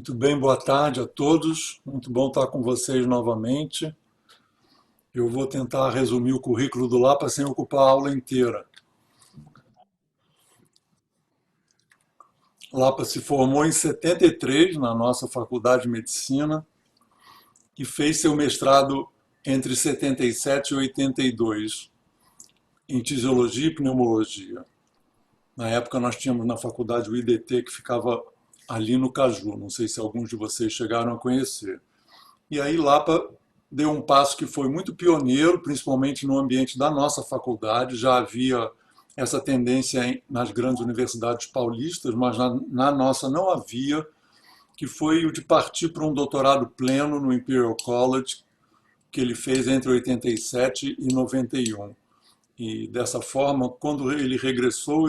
Muito bem, boa tarde a todos. Muito bom estar com vocês novamente. Eu vou tentar resumir o currículo do Lapa sem ocupar a aula inteira. Lapa se formou em 73 na nossa Faculdade de Medicina e fez seu mestrado entre 77 e 82 em Fisiologia e Pneumologia. Na época nós tínhamos na faculdade o IDT que ficava ali no Caju, não sei se alguns de vocês chegaram a conhecer. E aí Lapa deu um passo que foi muito pioneiro, principalmente no ambiente da nossa faculdade. Já havia essa tendência nas grandes universidades paulistas, mas na nossa não havia, que foi o de partir para um doutorado pleno no Imperial College, que ele fez entre 87 e 91. E dessa forma, quando ele regressou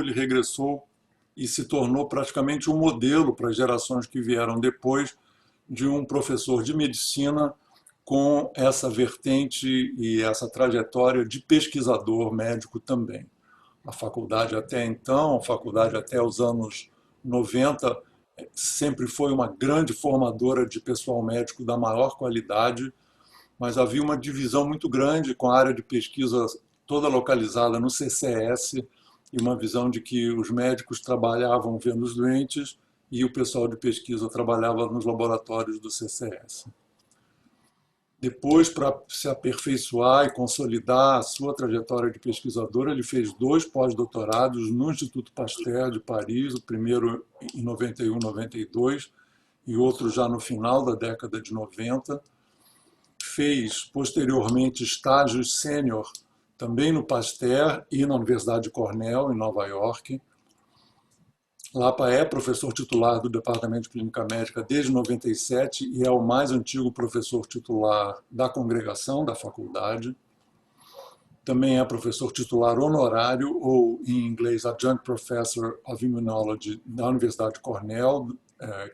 e se tornou praticamente um modelo para as gerações que vieram depois de um professor de medicina com essa vertente e essa trajetória de pesquisador médico também. A faculdade até então, a faculdade até os anos 90, sempre foi uma grande formadora de pessoal médico da maior qualidade, mas havia uma divisão muito grande com a área de pesquisa toda localizada no CCS, e uma visão de que os médicos trabalhavam vendo os doentes e o pessoal de pesquisa trabalhava nos laboratórios do CCS. Depois, para se aperfeiçoar e consolidar a sua trajetória de pesquisador, ele fez 2 pós-doutorados no Instituto Pasteur de Paris, o primeiro em 91, 92, e outro já no final da década de 90. Fez, posteriormente, estágios sênior também no Pasteur e na Universidade de Cornell, em Nova York. Lapa é professor titular do Departamento de Clínica Médica desde 97 e é o mais antigo professor titular da congregação da faculdade. Também é professor titular honorário, ou em inglês Adjunct Professor of Immunology, da Universidade de Cornell,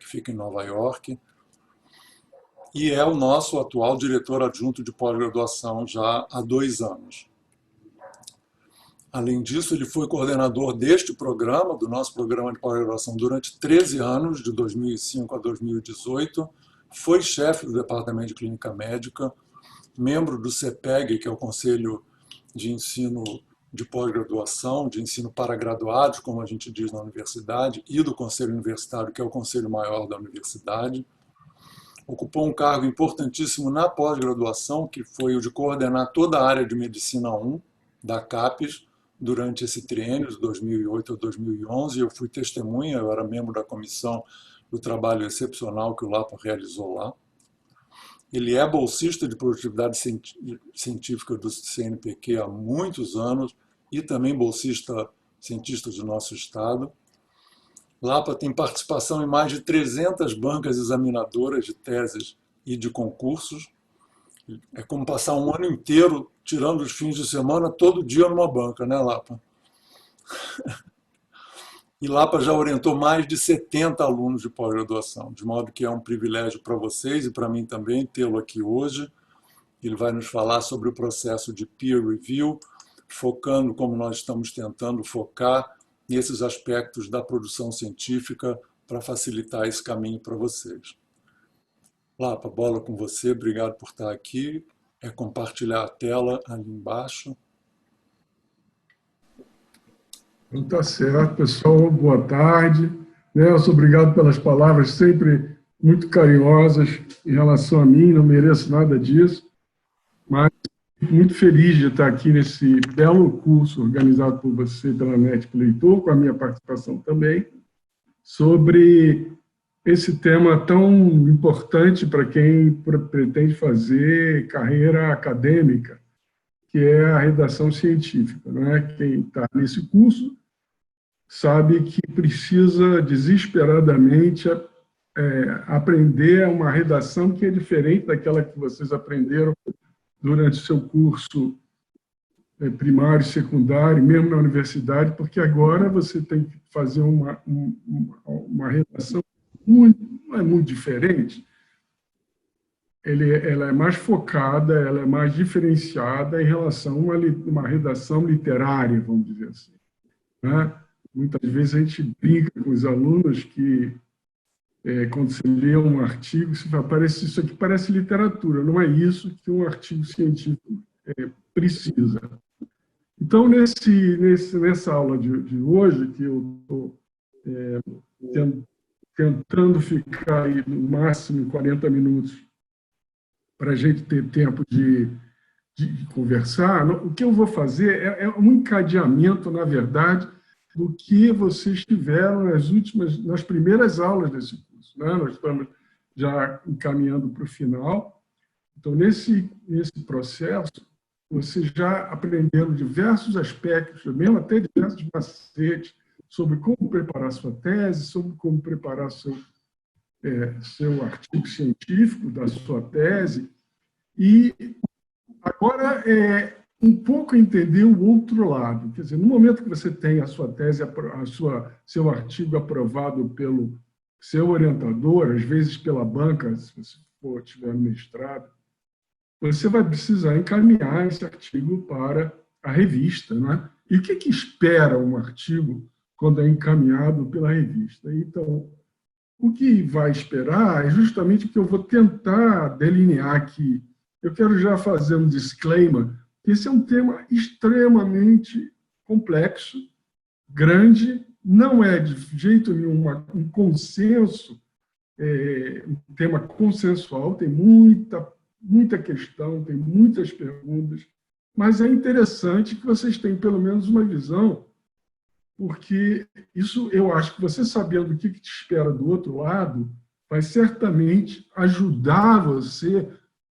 que fica em Nova York. E é o nosso atual diretor adjunto de pós-graduação já há 2 anos. Além disso, ele foi coordenador deste programa, do nosso programa de pós-graduação, durante 13 anos, de 2005 a 2018. Foi chefe do Departamento de Clínica Médica, membro do CEPEG, que é o Conselho de Ensino de Pós-Graduação, de ensino para graduados, como a gente diz na universidade, e do Conselho Universitário, que é o Conselho Maior da Universidade. Ocupou um cargo importantíssimo na pós-graduação, que foi o de coordenar toda a área de Medicina 1 da CAPES, durante esse triênio, de 2008 a 2011, eu fui testemunha, eu era membro da comissão do trabalho excepcional que o Lapa realizou lá. Ele é bolsista de produtividade científica do CNPq há muitos anos e também bolsista cientista do nosso estado. Lapa tem participação em mais de 300 bancas examinadoras de teses e de concursos. É como passar um ano inteiro, tirando os fins de semana, todo dia numa banca, né, Lapa? E Lapa já orientou mais de 70 alunos de pós-graduação, de modo que é um privilégio para vocês e para mim também tê-lo aqui hoje. Ele vai nos falar sobre o processo de peer review, focando, como nós estamos tentando focar, nesses aspectos da produção científica para facilitar esse caminho para vocês. Lapa, bola com você, obrigado por estar aqui. É compartilhar a tela ali embaixo. Então, tá certo, pessoal, boa tarde. Nelson, obrigado pelas palavras sempre muito carinhosas em relação a mim, não mereço nada disso, mas muito feliz de estar aqui nesse belo curso organizado por você e pela NET Leitor, com a minha participação também, sobre esse tema tão importante para quem pretende fazer carreira acadêmica, que é a redação científica. Não é? Quem está nesse curso sabe que precisa desesperadamente aprender uma redação que é diferente daquela que vocês aprenderam durante o seu curso primário, secundário, mesmo na universidade, porque agora você tem que fazer uma redação não é muito diferente. Ela é mais focada, ela é mais diferenciada em relação a uma redação literária, vamos dizer assim. Né? Muitas vezes a gente brinca com os alunos que, quando você lê um artigo, você fala, isso aqui parece literatura, não é isso que um artigo científico precisa. Então, nessa aula de hoje, que eu estou tentando ficar aí no máximo 40 minutos para a gente ter tempo de conversar, o que eu vou fazer é um encadeamento, na verdade, do que vocês tiveram nas primeiras aulas desse curso. Né? Nós estamos já encaminhando para o final. Então, nesse processo, vocês já aprenderam diversos aspectos, mesmo até diversos macetes, sobre como preparar sua tese, sobre como preparar seu artigo científico da sua tese. E agora um pouco entender o outro lado. Quer dizer, no momento que você tem a sua tese, seu artigo aprovado pelo seu orientador, às vezes pela banca, se você tiver mestrado, você vai precisar encaminhar esse artigo para a revista. Não é? E o que espera um artigo quando é encaminhado pela revista? Então, o que vai esperar é justamente o que eu vou tentar delinear aqui. Eu quero já fazer um disclaimer, que esse é um tema extremamente complexo, grande, não é de jeito nenhum um consenso, um tema consensual, tem muita questão, tem muitas perguntas, mas é interessante que vocês tenham pelo menos uma visão, porque isso, eu acho que você sabendo o que te espera do outro lado, vai certamente ajudar você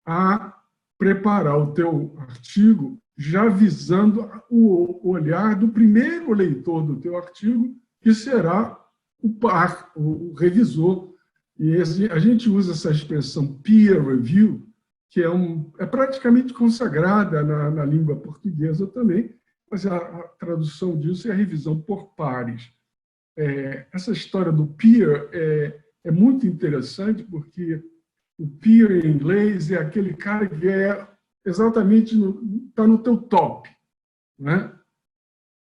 a preparar o teu artigo já visando o olhar do primeiro leitor do teu artigo, que será o revisor. E a gente usa essa expressão peer review, que é praticamente consagrada na língua portuguesa também, mas a tradução disso é a revisão por pares. Essa história do peer é muito interessante, porque o peer em inglês é aquele cara que exatamente está no teu top. Né?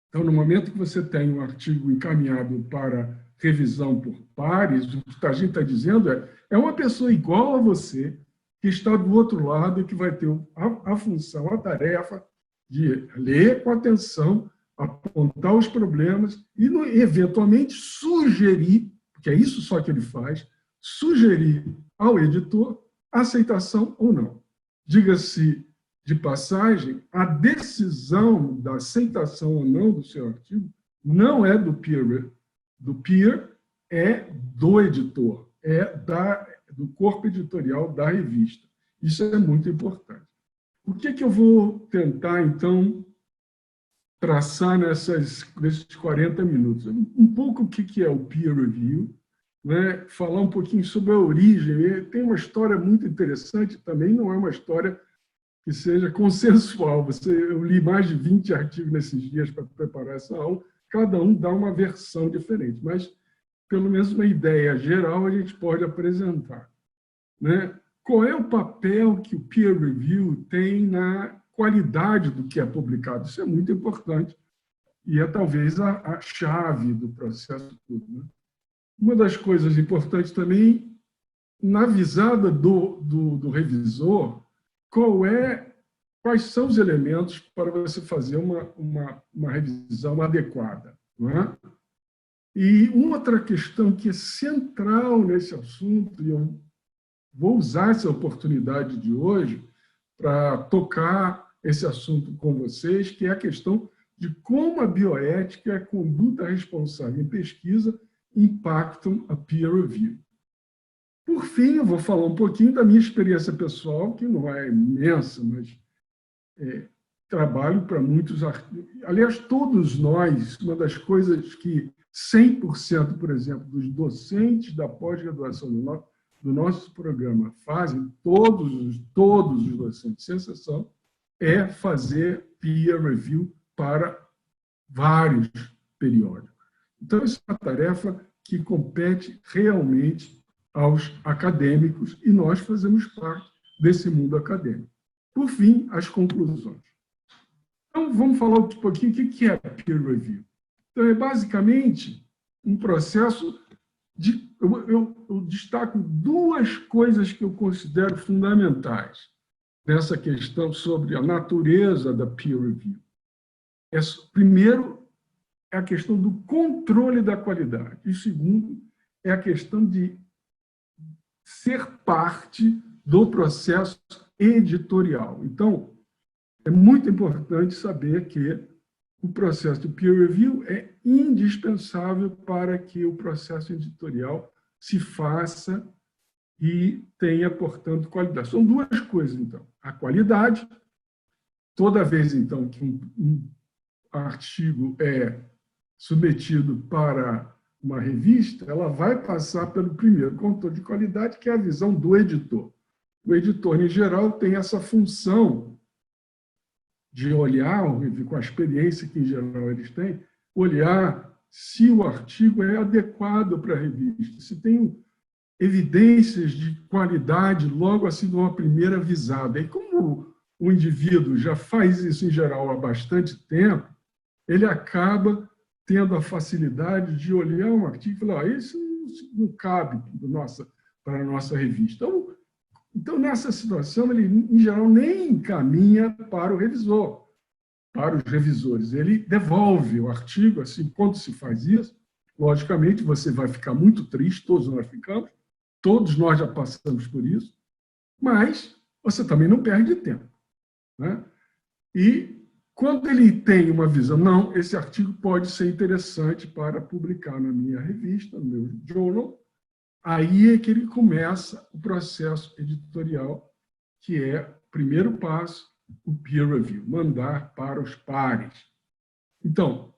Então, no momento que você tem um artigo encaminhado para revisão por pares, o que a gente está dizendo é uma pessoa igual a você, que está do outro lado e que vai ter a função, a tarefa de ler com atenção, apontar os problemas e, eventualmente, sugerir, porque é isso só que ele faz, sugerir ao editor aceitação ou não. Diga-se de passagem, a decisão da aceitação ou não do seu artigo não é do peer, é do editor, do corpo editorial da revista. Isso é muito importante. O que eu vou tentar, então, traçar nesses 40 minutos? Um pouco o que é o peer review, né? Falar um pouquinho sobre a origem. Tem uma história muito interessante também, não é uma história que seja consensual. Eu li mais de 20 artigos nesses dias para preparar essa aula, cada um dá uma versão diferente, mas pelo menos uma ideia geral a gente pode apresentar. Né? Qual é o papel que o peer review tem na qualidade do que é publicado? Isso é muito importante e é talvez a chave do processo todo. Né? Uma das coisas importantes também, na visada do revisor, quais são os elementos para você fazer uma revisão adequada. Não é? E uma outra questão que é central nesse assunto, e eu vou usar essa oportunidade de hoje para tocar esse assunto com vocês, que é a questão de como a bioética e a conduta responsável em pesquisa impactam a peer review. Por fim, eu vou falar um pouquinho da minha experiência pessoal, que não é imensa, mas trabalho para muitos artigos. Aliás, todos nós, uma das coisas que 100%, por exemplo, dos docentes da pós-graduação do nosso programa fazem, todos os docentes, sem exceção, é fazer peer review para vários periódicos. Então, isso é uma tarefa que compete realmente aos acadêmicos e nós fazemos parte desse mundo acadêmico. Por fim, as conclusões. Então, vamos falar um pouquinho o que é peer review. Então, é basicamente um processo de... Eu destaco duas coisas que eu considero fundamentais nessa questão sobre a natureza da peer review. Primeiro, é a questão do controle da qualidade. E segundo, é a questão de ser parte do processo editorial. Então, é muito importante saber que o processo de peer review é indispensável para que o processo editorial se faça e tenha, portanto, qualidade. São duas coisas, então. A qualidade, toda vez, então, que um artigo é submetido para uma revista, ela vai passar pelo primeiro controle de qualidade, que é a visão do editor. O editor, em geral, tem essa função de olhar, com a experiência que, em geral, eles têm, olhar se o artigo é adequado para a revista, se tem evidências de qualidade logo assim de uma primeira visada. E como o indivíduo já faz isso, em geral, há bastante tempo, ele acaba tendo a facilidade de olhar um artigo e falar: isso não cabe para a nossa revista. Então, nessa situação, ele, em geral, nem encaminha para o revisor, para os revisores. Ele devolve o artigo. Assim, quando se faz isso, logicamente, você vai ficar muito triste, todos nós ficamos, todos nós já passamos por isso, mas você também não perde tempo, né? E quando ele tem uma visão, não, esse artigo pode ser interessante para publicar na minha revista, no meu journal, aí é que ele começa o processo editorial, que é o primeiro passo, o peer review, mandar para os pares. Então,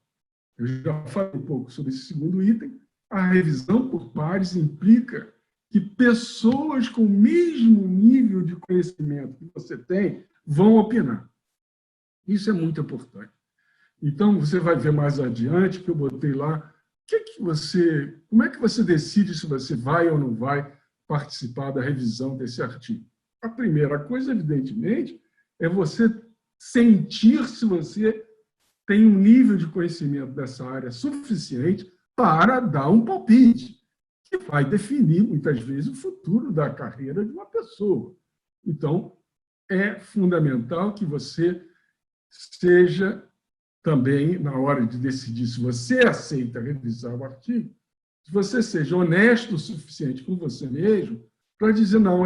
eu já falei um pouco sobre esse segundo item. A revisão por pares implica que pessoas com o mesmo nível de conhecimento que você tem vão opinar. Isso é muito importante. Então, você vai ver mais adiante, que eu botei lá, como é que você decide se você vai ou não vai participar da revisão desse artigo? A primeira coisa, evidentemente, é você sentir se você tem um nível de conhecimento dessa área suficiente para dar um palpite, que vai definir, muitas vezes, o futuro da carreira de uma pessoa. Então, é fundamental que você seja também, na hora de decidir se você aceita revisar o artigo, que você seja honesto o suficiente com você mesmo para dizer: não,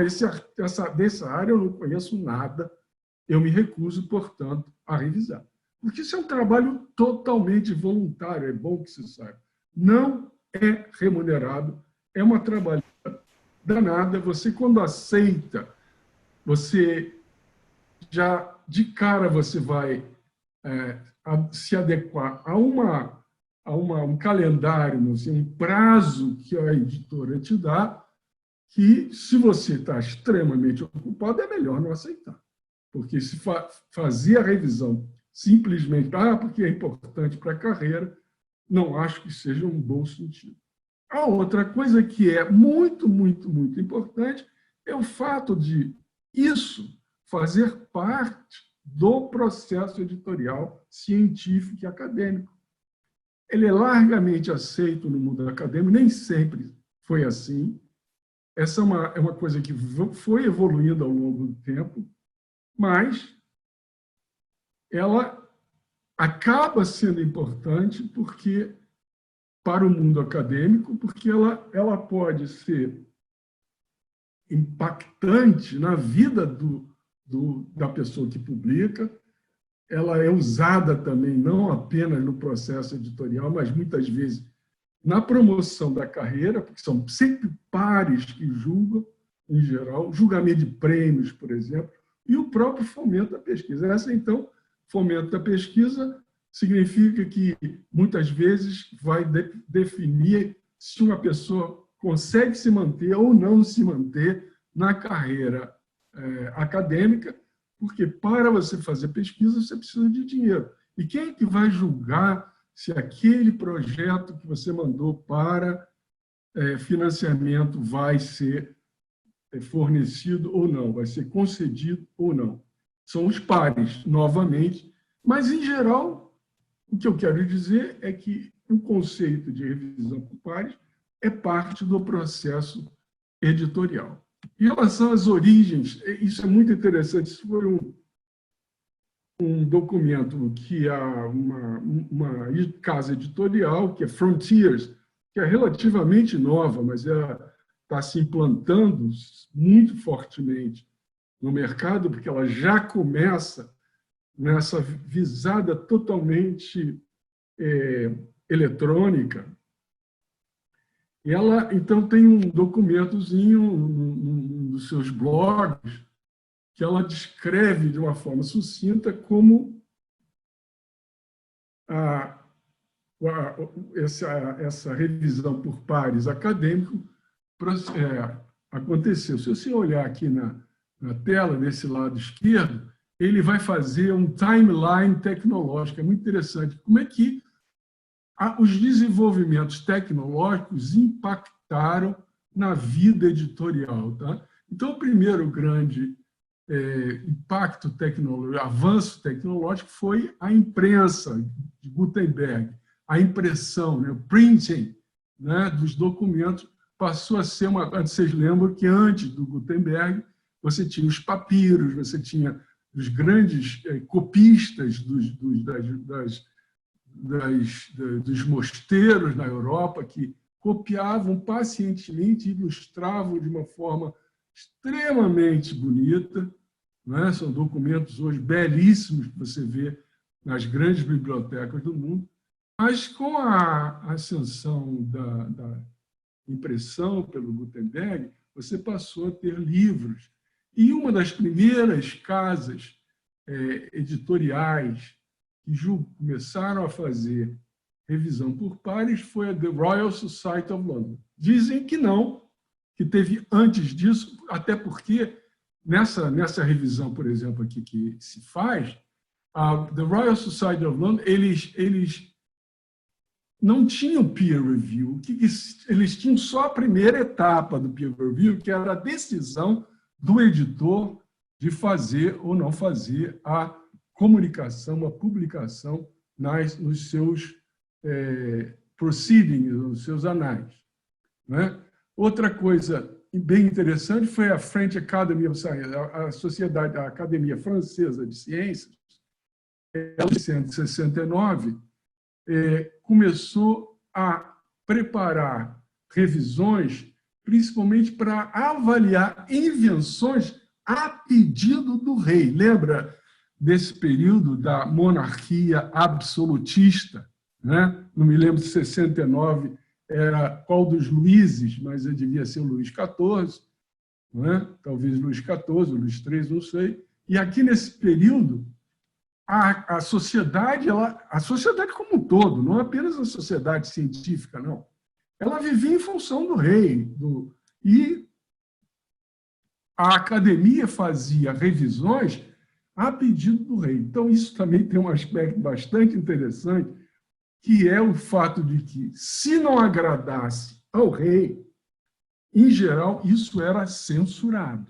dessa área eu não conheço nada, eu me recuso, portanto, a revisar. Porque isso é um trabalho totalmente voluntário, é bom que se saiba. Não é remunerado, é uma trabalhada danada. Você, quando aceita, você já, de cara, você vai se adequar a um calendário, assim, um prazo que a editora te dá, que, se você está extremamente ocupado, é melhor não aceitar. Porque se fazer a revisão simplesmente porque é importante para a carreira, não acho que seja um bom sentido. A outra coisa que é muito, muito, muito importante é o fato de isso fazer parte do processo editorial científico e acadêmico. Ele é largamente aceito no mundo acadêmico, nem sempre foi assim. Essa é uma coisa que foi evoluindo ao longo do tempo, mas ela acaba sendo importante porque para o mundo acadêmico, porque ela pode ser impactante na vida da pessoa que publica. Ela é usada também não apenas no processo editorial, mas muitas vezes na promoção da carreira, porque são sempre pares que julgam, em geral, julgamento de prêmios, por exemplo, e o próprio fomento da pesquisa. Essa, então, fomento da pesquisa significa que, muitas vezes, vai definir se uma pessoa consegue se manter ou não se manter na carreira acadêmica, porque para você fazer pesquisa, você precisa de dinheiro. E quem é que vai julgar se aquele projeto que você mandou para financiamento vai ser fornecido ou não, vai ser concedido ou não? São os pares, novamente, mas, em geral, o que eu quero dizer é que o conceito de revisão por pares é parte do processo editorial. Em relação às origens, isso é muito interessante. Isso foi um documento que há uma casa editorial, que é Frontiers, que é relativamente nova, mas ela está se implantando muito fortemente no mercado, porque ela já começa nessa visada totalmente eletrônica. E ela, então, tem um documentozinho num dos seus blogs que ela descreve de uma forma sucinta como essa revisão por pares acadêmico aconteceu. Se você olhar aqui na tela, desse lado esquerdo, ele vai fazer um timeline tecnológico. É muito interessante. Como é que os desenvolvimentos tecnológicos impactaram na vida editorial. Tá? Então, o primeiro grande impacto tecnológico, avanço tecnológico, foi a imprensa de Gutenberg, a impressão, né, o printing, né, dos documentos passou a ser uma... Vocês lembram que antes do Gutenberg você tinha os papiros, você tinha os grandes copistas dos mosteiros na Europa, que copiavam pacientemente e ilustravam de uma forma extremamente bonita. Não é? São documentos hoje belíssimos que você vê nas grandes bibliotecas do mundo. Mas, com a ascensão da impressão pelo Gutenberg, você passou a ter livros. E uma das primeiras casas editoriais que começaram a fazer revisão por pares foi a The Royal Society of London. Dizem que não, que teve antes disso, até porque nessa revisão, por exemplo, aqui que se faz, a The Royal Society of London, eles não tinham peer review, eles tinham só a primeira etapa do peer review, que era a decisão do editor de fazer ou não fazer a comunicação, a publicação nos seus proceedings, nos seus anais. Né? Outra coisa bem interessante foi a French Academy of Science, a Academia Francesa de Ciências, em 1969, começou a preparar revisões, principalmente para avaliar invenções a pedido do rei. Lembra desse período da monarquia absolutista? Né? Não me lembro se 69 era qual dos Luíses, mas devia ser o Luís XIV, né? Talvez Luís XIV, Luís III, não sei. E aqui, nesse período, a sociedade como um todo, não apenas a sociedade científica, não, ela vivia em função do rei. E a academia fazia revisões a pedido do rei. Então, isso também tem um aspecto bastante interessante, que é o fato de que, se não agradasse ao rei, em geral, isso era censurado.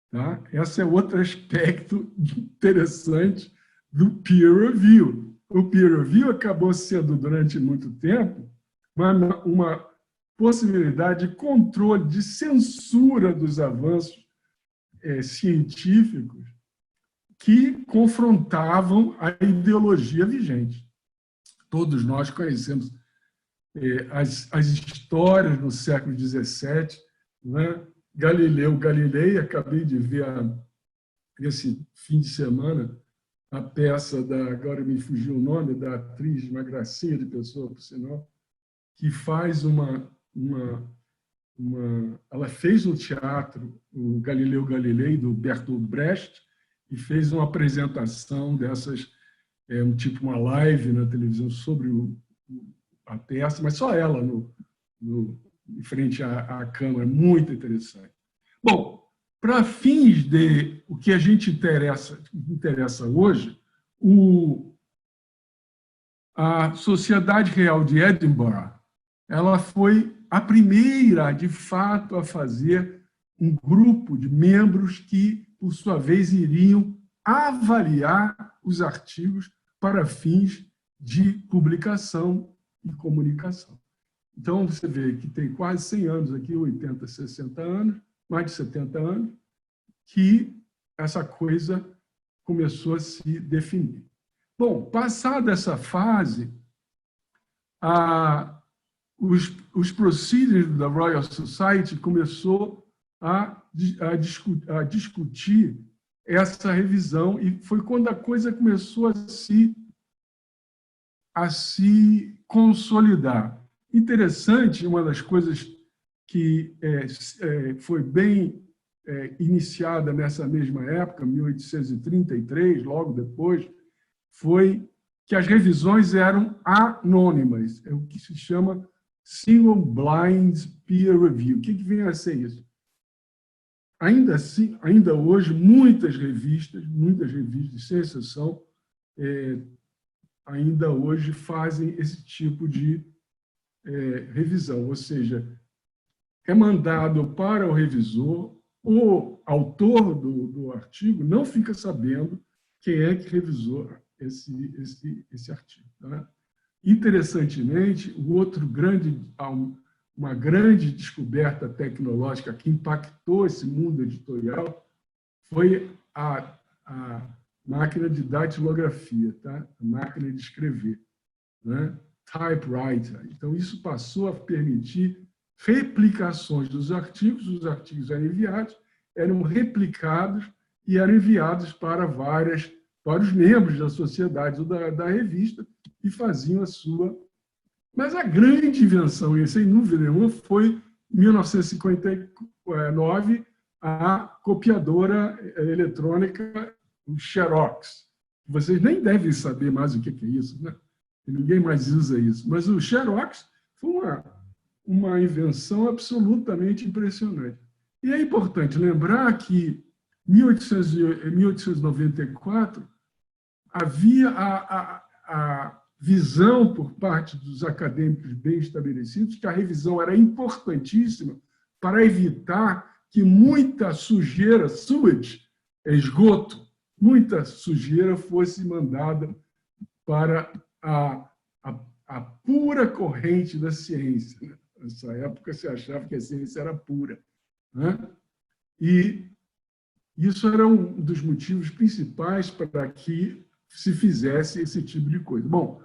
Tá? Esse é outro aspecto interessante do peer review. O peer review acabou sendo, durante muito tempo, uma possibilidade de controle, de censura dos avanços científicos que confrontavam a ideologia vigente. Todos nós conhecemos as histórias no século XVII, né? Galileu Galilei, acabei de ver esse fim de semana a peça agora me fugiu o nome, da atriz, uma gracinha de pessoa, por sinal, que faz ela fez no teatro o Galileu Galilei, do Bertolt Brecht, e fez uma apresentação dessas, tipo uma live na televisão sobre a peça, mas só ela em frente à câmera, muito interessante. Bom, para fins de o que a gente interessa hoje, a Sociedade Real de Edinburgh, ela foi a primeira, de fato, a fazer um grupo de membros que, por sua vez, iriam avaliar os artigos para fins de publicação e comunicação. Então, você vê que tem quase 100 anos aqui, 80, 60 anos, mais de 70 anos, que essa coisa começou a se definir. Bom, passada essa fase, os procedures da Royal Society começou a discutir essa revisão, e foi quando a coisa começou a se consolidar. Interessante, uma das coisas que foi bem iniciada nessa mesma época, 1833, logo depois, foi que as revisões eram anônimas, é o que se chama Single Blind Peer Review. O que vem a ser isso? Ainda assim, ainda hoje, muitas revistas, sem exceção, ainda hoje fazem esse tipo de revisão, ou seja, é mandado para o revisor, o autor do artigo não fica sabendo quem é que revisou esse artigo. Tá? Interessantemente, uma grande descoberta tecnológica que impactou esse mundo editorial foi a máquina de datilografia, tá? A máquina de escrever, né? Typewriter. Então, isso passou a permitir replicações dos artigos, os artigos eram replicados e eram enviados para vários membros da sociedade ou da revista e faziam a sua. Mas a grande invenção, e sem dúvida nenhuma, foi em 1959, a copiadora eletrônica, o Xerox. Vocês nem devem saber mais o que é isso, né? Ninguém mais usa isso. Mas o Xerox foi uma invenção absolutamente impressionante. E é importante lembrar que, em 1894, havia a visão por parte dos acadêmicos bem estabelecidos que a revisão era importantíssima para evitar que muita sujeira, sewage, esgoto, muita sujeira fosse mandada para a pura corrente da ciência. Nessa época, se achava que a ciência era pura, né? E isso era um dos motivos principais para que se fizesse esse tipo de coisa. Bom,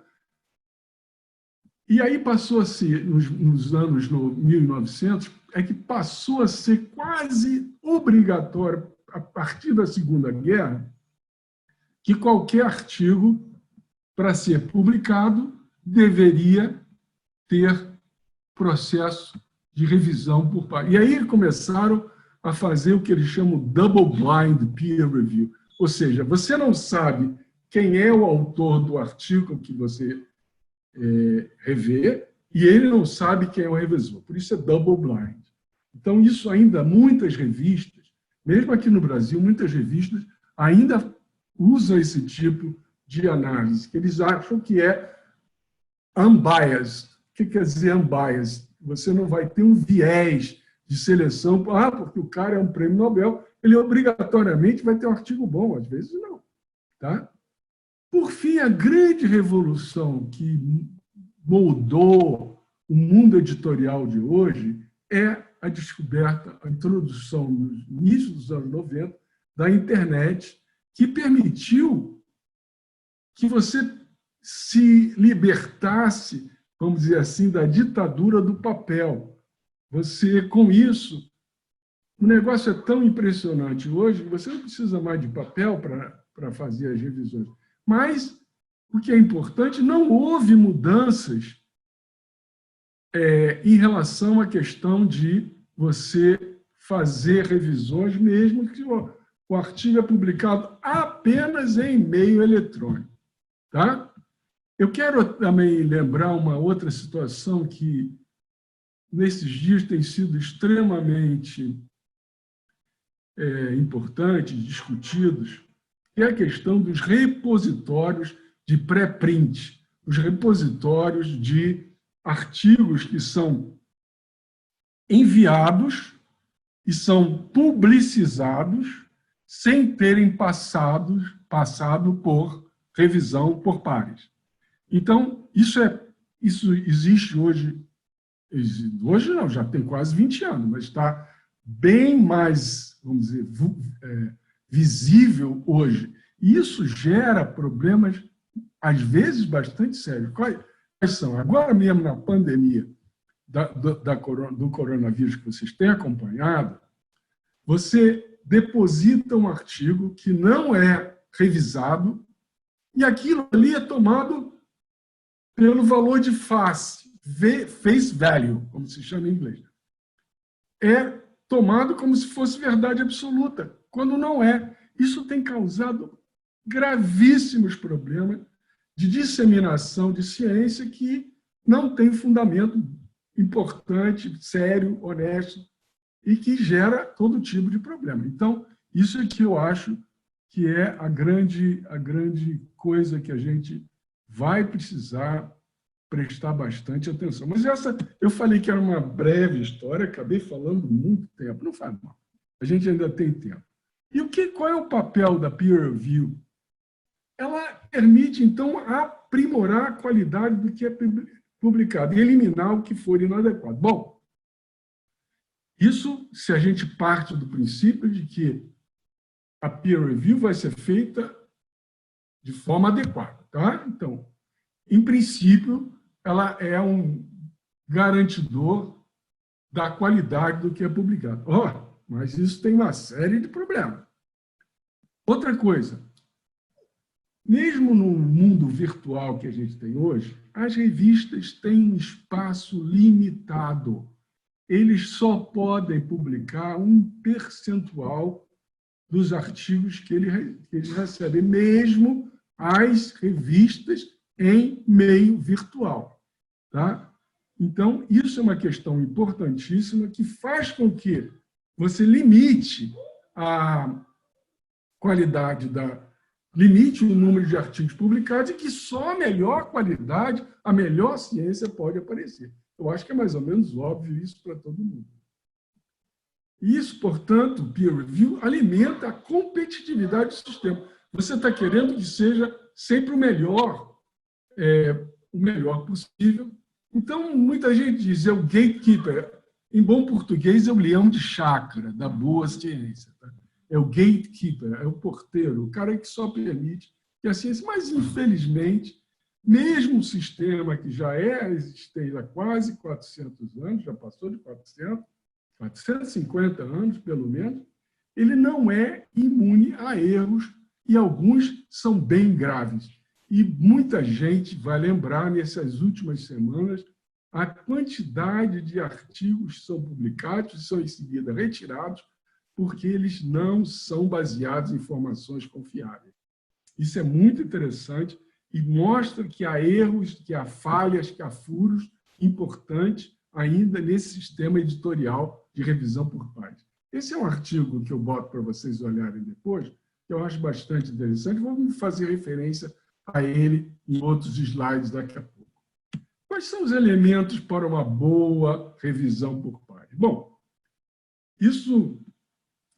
e aí passou a ser, nos anos 1900, que passou a ser quase obrigatório, a partir da Segunda Guerra, que qualquer artigo, para ser publicado, deveria ter processo de revisão por parte. E aí começaram a fazer o que eles chamam double blind peer review, ou seja, você não sabe quem é o autor do artigo que você revê e ele não sabe quem é o revisor. Por isso é double blind. Então, isso ainda, muitas revistas, mesmo aqui no Brasil, muitas revistas ainda usam esse tipo de análise, que eles acham que é unbiased. O que quer dizer unbiased? Você não vai ter um viés de seleção, porque o cara é um prêmio Nobel, ele obrigatoriamente vai ter um artigo bom, às vezes não. Tá? Por fim, a grande revolução que moldou o mundo editorial de hoje é a descoberta, a introdução, no início dos anos 90, da internet, que permitiu que você se libertasse vamos dizer assim, da ditadura do papel. Você, com isso, o negócio é tão impressionante hoje que você não precisa mais de papel para fazer as revisões. Mas, o que é importante, não houve mudanças em relação à questão de você fazer revisões, mesmo que o artigo é publicado apenas em meio eletrônico. Tá? Eu quero também lembrar uma outra situação que, nesses dias, tem sido extremamente importante, discutidos, que é a questão dos repositórios de pré-print, os repositórios de artigos que são enviados e são publicizados sem terem passado por revisão por pares. Então, isso existe hoje não, já tem quase 20 anos, mas está bem mais, vamos dizer, visível hoje. E isso gera problemas, às vezes, bastante sérios. Quais são? Agora mesmo, na pandemia do coronavírus que vocês têm acompanhado, você deposita um artigo que não é revisado e aquilo ali é tomado pelo valor de face value, como se chama em inglês. É tomado como se fosse verdade absoluta, quando não é. Isso tem causado gravíssimos problemas de disseminação de ciência que não tem fundamento importante, sério, honesto, e que gera todo tipo de problema. Então, isso é que eu acho que é a grande coisa que a gente vai precisar prestar bastante atenção. Mas essa, eu falei que era uma breve história, acabei falando muito tempo, não faz mal. A gente ainda tem tempo. E qual é o papel da peer review? Ela permite, então, aprimorar a qualidade do que é publicado e eliminar o que for inadequado. Bom, isso se a gente parte do princípio de que a peer review vai ser feita de forma adequada. Tá? Então, em princípio, ela é um garantidor da qualidade do que é publicado. Mas isso tem uma série de problemas. Outra coisa, mesmo no mundo virtual que a gente tem hoje, as revistas têm um espaço limitado. Eles só podem publicar um percentual dos artigos que eles recebem, mesmo as revistas em meio virtual. Tá? Então, isso é uma questão importantíssima que faz com que você limite a qualidade limite o número de artigos publicados e que só a melhor qualidade, a melhor ciência pode aparecer. Eu acho que é mais ou menos óbvio isso para todo mundo. Isso, portanto, o peer review alimenta a competitividade do sistema. Você está querendo que seja sempre o melhor possível. Então, muita gente diz, é o gatekeeper. Em bom português, é o leão de chácara da boa ciência. Tá? É o gatekeeper, é o porteiro, o cara que só permite que a ciência... Mas, infelizmente, mesmo um sistema que já existente há quase 400 anos, já passou de 450 anos, pelo menos, ele não é imune a erros e alguns são bem graves. E muita gente vai lembrar, nessas últimas semanas, a quantidade de artigos que são publicados e são, em seguida, retirados, porque eles não são baseados em informações confiáveis. Isso é muito interessante e mostra que há erros, que há falhas, que há furos importantes ainda nesse sistema editorial de revisão por pares. Esse é um artigo que eu boto para vocês olharem depois, que eu acho bastante interessante. Vamos fazer referência a ele em outros slides daqui a pouco. Quais são os elementos para uma boa revisão por pares? Bom, isso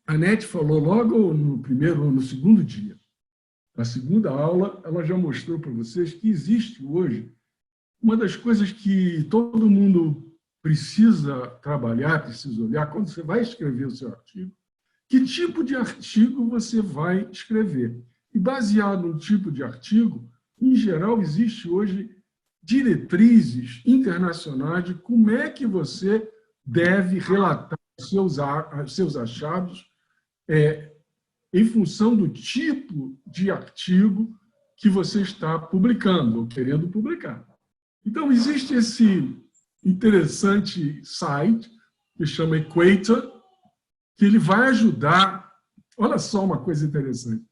a Anete falou logo no segundo dia. Na segunda aula, ela já mostrou para vocês que existe hoje uma das coisas que todo mundo precisa trabalhar, precisa olhar, quando você vai escrever o seu artigo, que tipo de artigo você vai escrever. E baseado no tipo de artigo, em geral, existe hoje diretrizes internacionais de como é que você deve relatar os seus achados em função do tipo de artigo que você está publicando ou querendo publicar. Então, existe esse interessante site que chama Equator, que ele vai ajudar. Olha só uma coisa interessante.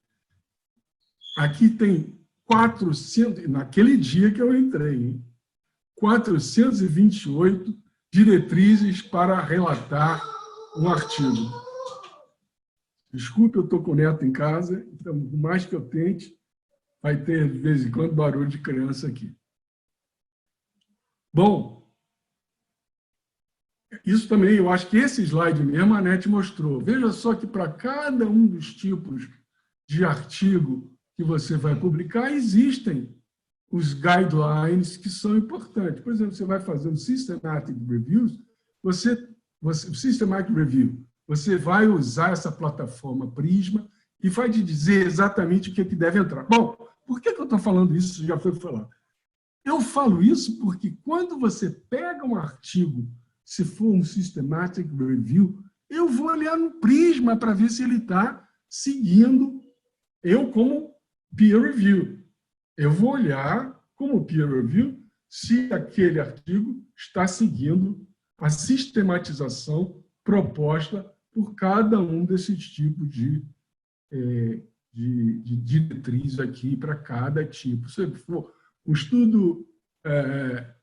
Aqui tem 400, naquele dia que eu entrei, 428 diretrizes para relatar um artigo. Desculpe, eu estou com o neto em casa, então, por mais que eu tente, vai ter, de vez em quando, barulho de criança aqui. Bom, isso também, eu acho que esse slide mesmo a NET mostrou. Veja só que para cada um dos tipos de artigo que você vai publicar, existem os guidelines que são importantes. Por exemplo, você vai fazer um systematic reviews, systematic review, você vai usar essa plataforma Prisma e vai te dizer exatamente o que deve entrar. Bom, por que eu estou falando isso? Já foi falado. Eu falo isso porque quando você pega um artigo, se for um systematic review, eu vou olhar no Prisma para ver se ele está seguindo eu como peer review. Eu vou olhar como peer review se aquele artigo está seguindo a sistematização proposta por cada um desses tipos de diretriz aqui para cada tipo. Se for um estudo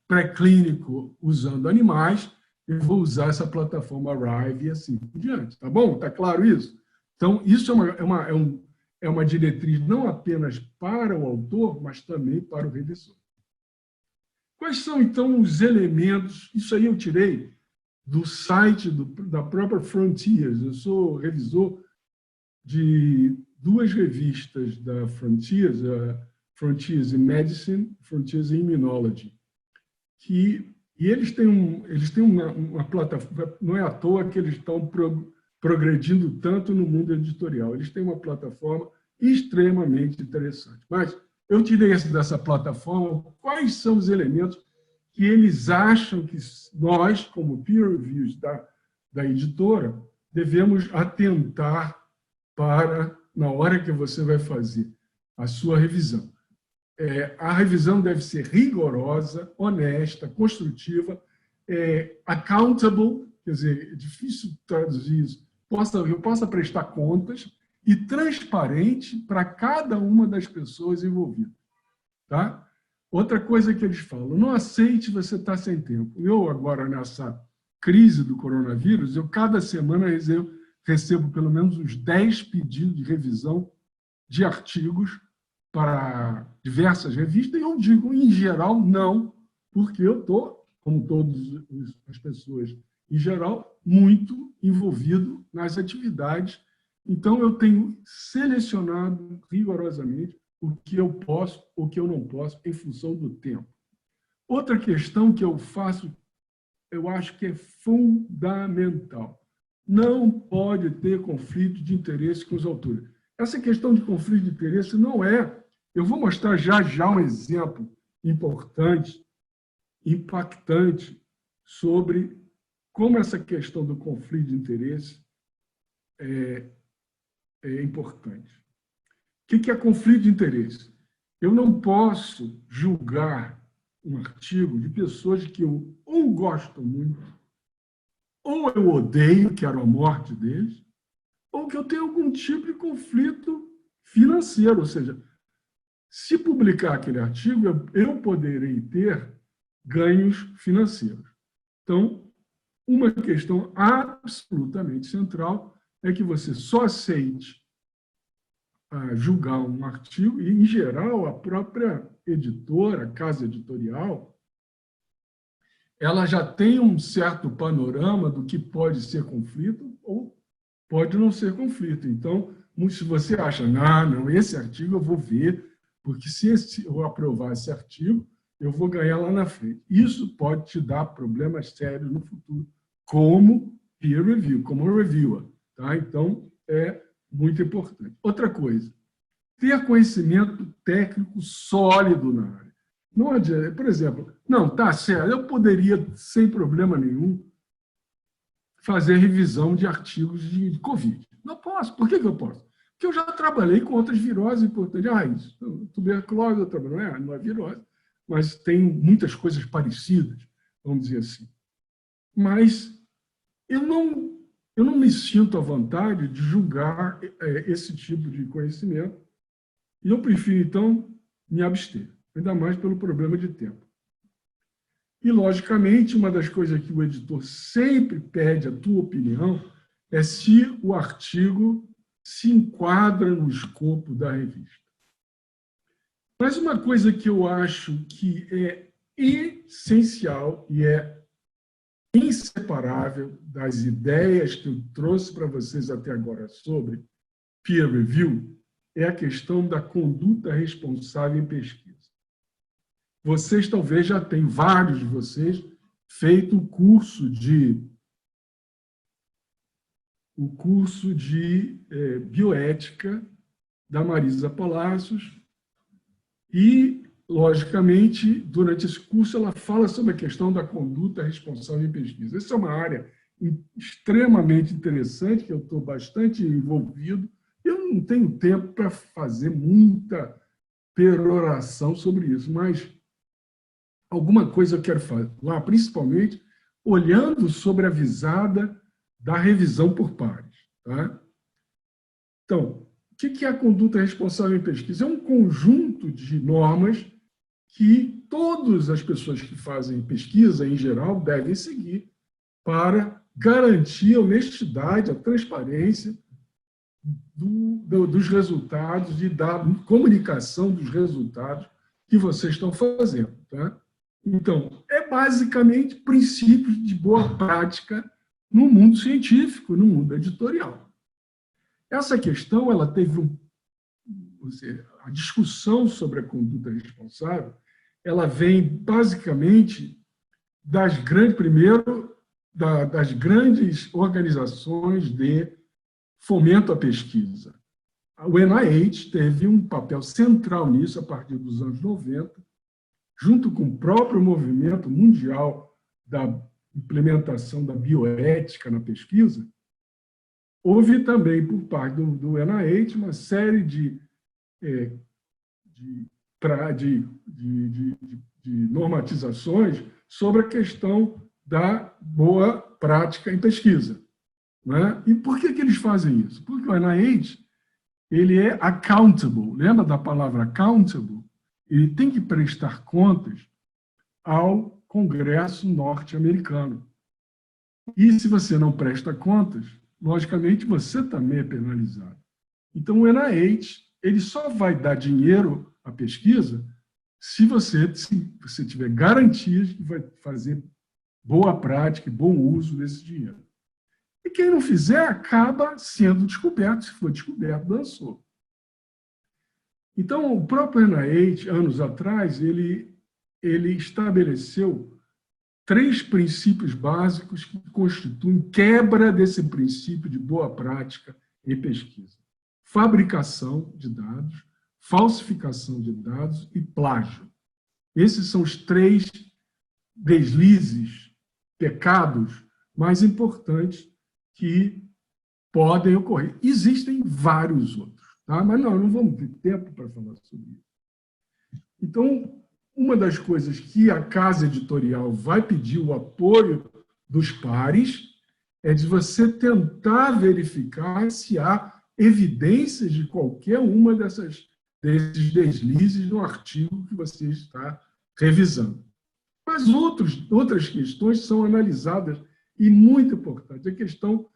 pré-clínico usando animais, eu vou usar essa plataforma Rive e assim por diante. Tá bom? Tá claro isso? Então, isso é uma diretriz não apenas para o autor, mas também para o revisor. Quais são, então, os elementos? Isso aí eu tirei do site da própria Frontiers. Eu sou revisor de duas revistas da Frontiers, Frontiers in Medicine, Frontiers in Immunology, e eles têm uma plataforma, não é à toa que eles estão progredindo tanto no mundo editorial. Eles têm uma plataforma extremamente interessante. Mas eu tirei dessa plataforma quais são os elementos que eles acham que nós, como peer reviews da editora, devemos atentar para, na hora que você vai fazer a sua revisão. A revisão deve ser rigorosa, honesta, construtiva, accountable, quer dizer, é difícil traduzir isso, eu possa prestar contas, e transparente para cada uma das pessoas envolvidas. Tá? Outra coisa que eles falam, não aceite você estar sem tempo. Eu, agora, nessa crise do coronavírus, eu cada semana recebo pelo menos uns 10 pedidos de revisão de artigos para diversas revistas, e eu digo, em geral, não, porque eu estou, como todas as pessoas em geral, muito envolvido nas atividades. Então, eu tenho selecionado rigorosamente o que eu posso ou o que eu não posso em função do tempo. Outra questão que eu faço, eu acho que é fundamental. Não pode ter conflito de interesse com os autores. Essa questão de conflito de interesse não é... Eu vou mostrar já um exemplo importante, impactante, sobre como essa questão do conflito de interesse é importante. O que é conflito de interesse? Eu não posso julgar um artigo de pessoas que eu ou gosto muito, ou eu odeio, quero a morte deles, ou que eu tenho algum tipo de conflito financeiro. Ou seja, se publicar aquele artigo, eu poderei ter ganhos financeiros. Então, uma questão absolutamente central é que você só aceite julgar um artigo, e, em geral, a própria editora, a casa editorial, ela já tem um certo panorama do que pode ser conflito ou pode não ser conflito. Então, se você acha, não, esse artigo eu vou ver, porque se eu aprovar esse artigo, eu vou ganhar lá na frente. Isso pode te dar problemas sérios no futuro, como peer review, como reviewer. Tá? Então, é muito importante. Outra coisa, ter conhecimento técnico sólido na área. Não adianta. Por exemplo, não, tá certo, eu poderia, sem problema nenhum, fazer revisão de artigos de Covid. Não posso. Por que eu posso? Porque eu já trabalhei com outras viroses importantes. Isso, tuberculose, não é virose, mas tem muitas coisas parecidas, vamos dizer assim. Mas eu não me sinto à vontade de julgar esse tipo de conhecimento e eu prefiro, então, me abster, ainda mais pelo problema de tempo. E, logicamente, uma das coisas que o editor sempre pede a tua opinião é se o artigo se enquadra no escopo da revista. Mas uma coisa que eu acho que é essencial e é inseparável das ideias que eu trouxe para vocês até agora sobre peer review é a questão da conduta responsável em pesquisa. Vocês talvez já tenham, vários de vocês, feito o curso de bioética da Marisa Palacios e, logicamente, durante esse curso ela fala sobre a questão da conduta responsável em pesquisa. Essa é uma área extremamente interessante, que eu estou bastante envolvido. Eu não tenho tempo para fazer muita peroração sobre isso, mas alguma coisa eu quero falar, principalmente olhando sobre a visada da revisão por pares. Tá? Então, o que é a conduta responsável em pesquisa? É um conjunto de normas que todas as pessoas que fazem pesquisa, em geral, devem seguir para garantir a honestidade, a transparência dos resultados e da comunicação dos resultados que vocês estão fazendo. Tá? Então, é basicamente princípios de boa prática no mundo científico, no mundo editorial. Essa questão ela teve a discussão sobre a conduta responsável, ela vem basicamente das grandes organizações de fomento à pesquisa. O NIH teve um papel central nisso a partir dos anos 90, junto com o próprio movimento mundial da implementação da bioética na pesquisa. Houve também, por parte do NIH, uma série de normatizações sobre a questão da boa prática em pesquisa. Né? E por que eles fazem isso? Porque o NIH ele é accountable. Lembra da palavra accountable? Ele tem que prestar contas ao Congresso norte-americano. E se você não presta contas, logicamente você também é penalizado. Então, o NIH ele só vai dar dinheiro à pesquisa se você tiver garantias de que vai fazer boa prática e bom uso desse dinheiro. E quem não fizer acaba sendo descoberto, se for descoberto, dançou. Então, o próprio NIH, anos atrás, ele estabeleceu 3 princípios básicos que constituem quebra desse princípio de boa prática em pesquisa. Fabricação de dados, falsificação de dados e plágio. Esses são os 3 deslizes, pecados mais importantes que podem ocorrer. Existem vários outros, tá? Mas não vamos ter tempo para falar sobre isso. Então, uma das coisas que a casa editorial vai pedir o apoio dos pares é de você tentar verificar se há evidências de qualquer uma desses deslizes no artigo que você está revisando. Mas outras questões são analisadas e muito importante, a questão